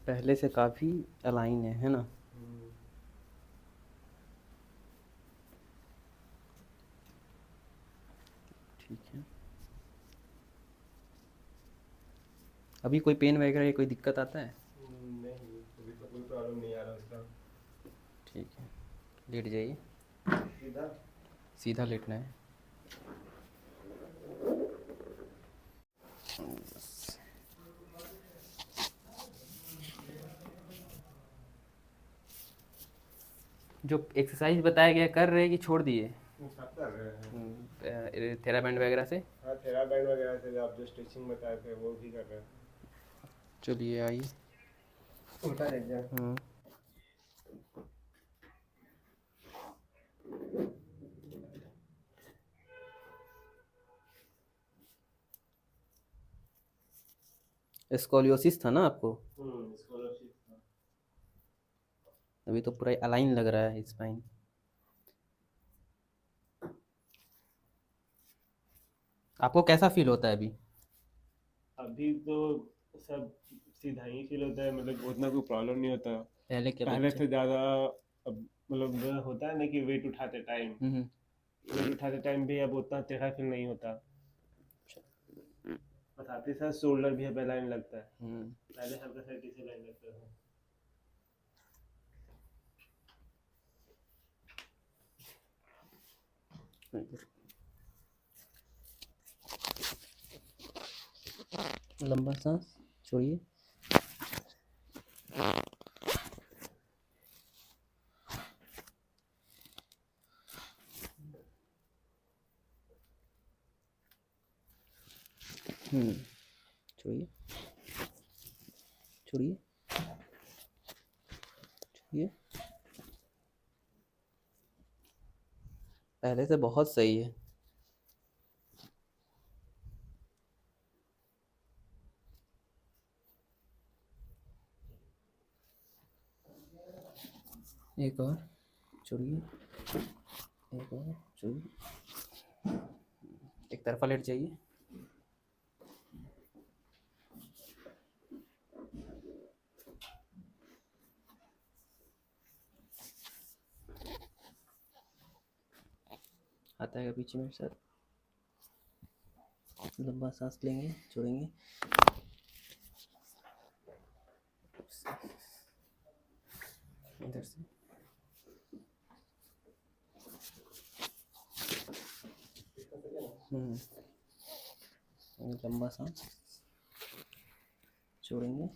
पहले से काफ़ी अलाइन है ना? हम्म, ठीक है। अभी कोई पेन वगैरह या कोई दिक्कत आता है? नहीं, अभी तो कोई प्रॉब्लम नहीं आ रहा उसका। ठीक है, लेट जाइए। सीधा। सीधा लेटना है। जो एक्सरसाइज बताया गया कर रहे हैं कि छोड़ दिए? सब कर रहे हैं। थेराबैंड वगैरह से? हाँ, थेराबैंड वगैरह से आप जो स्ट्रेचिंग बताए थे वो भी कर रहे हैं। चलिए आइए। उल्टा लेट जाए। हम्म। स्कॉलियोसिस था ना आपको? स्कॉलरशिप था। अभी तो पूरा अलाइन लग रहा है स्पाइन। आपको कैसा फील होता है अभी? अभी तो सब सीधा ही फील होता है, मतलब उतना कोई प्रॉब्लम नहीं होता। पहले के पहले अपेक्षा? से ज़्यादा। अब मतलब वो होता है ना कि हम्म। वेट उठाते टाइम भी अब उतना टेढ़ा फील नहीं होता। बस आते साथ शोल्डर भी अब लाइन लगता है। हम्म। पहले हल्का सा से लाइन लगता था। लंबा सांस छोड़िए। छोड़िए। छोड़िए। छोड़िए। पहले से बहुत सही है। एक और। छोड़िए। एक और। छोड़िए। एक तरफा लेट जाइए। आता है पीछे मेरे साथ। लंबा सांस लेंगे, छोड़ेंगे। इधर से। लंबा सांस छोड़ेंगे।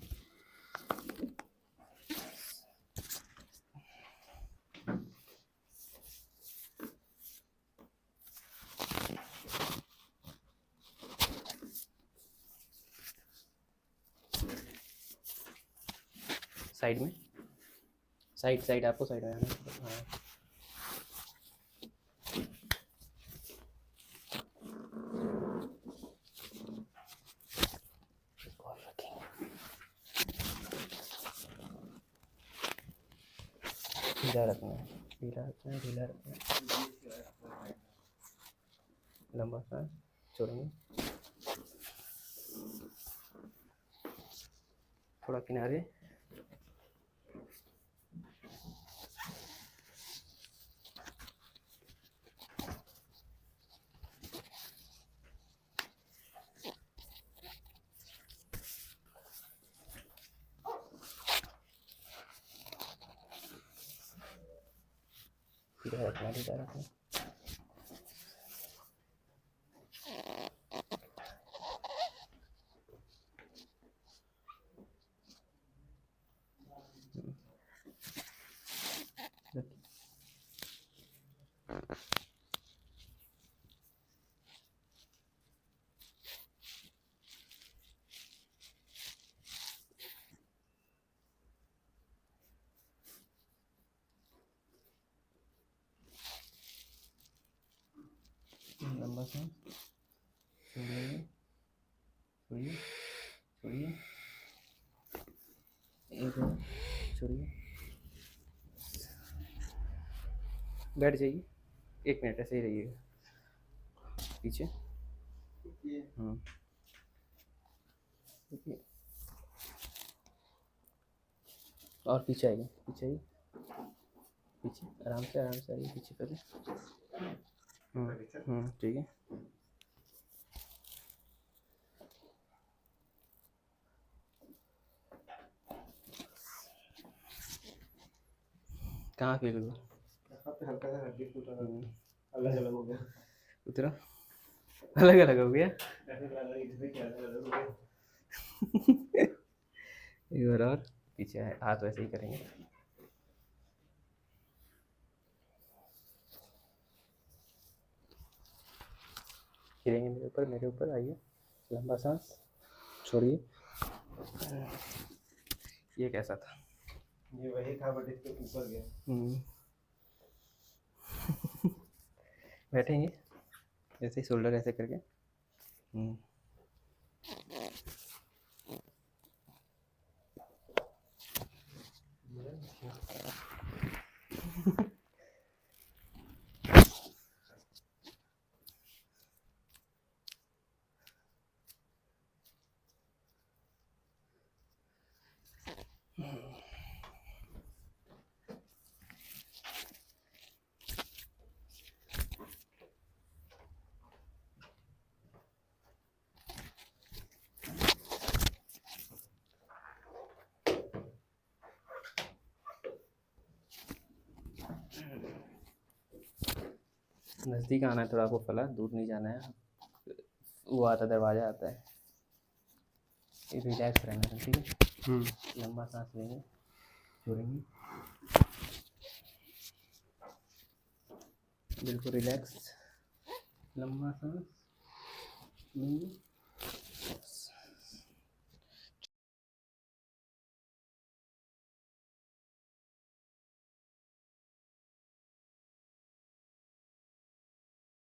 साइड में। साइड साइड, आपको साइड में आना है। हाँ। और रखेंगे। ढीला रखना है, ढीला रखना है, ढीला रखना है। लंबा सांस छोड़ेंगे। थोड़ा किनारे। ढीला रखना, ढीला रखना। लंबा सांस छोड़िए। छोड़िए। छोड़िए। एक और। छोड़िए। बैठ जाइए। 1 मिनट ऐसे ही रहिएगा। पीछे। देखिए। और पीछे आइए, पीछे आइए, पीछे आराम से आइए पीछे पहले। ठीक है। कहाँ फील हुआ? यहाँ पे हल्का सा हड्डी टूटा, अलग अलग हो गया। उतरा अलग अलग हो गया। ऐसे लग रहा है जैसे क्या अलग हो गया। एक बार और पीछे है, हाथ वैसे ही करेंगे। गिरेंगे मेरे ऊपर आइए, लंबा सांस छोड़िए। ये कैसा था? ये वही था बट इसके ऊपर गया। बैठेंगे ऐसे ही, शोल्डर ऐसे करके। नज़दीक आना है थोड़ा, आपको फला दूर नहीं जाना है। वो आता दरवाज़ा आता है, ये रिलैक्स रहना है, ठीक है। लंबा सांस लेंगे, छोड़ेंगे, बिल्कुल रिलैक्स। लंबा सांस लेंगे,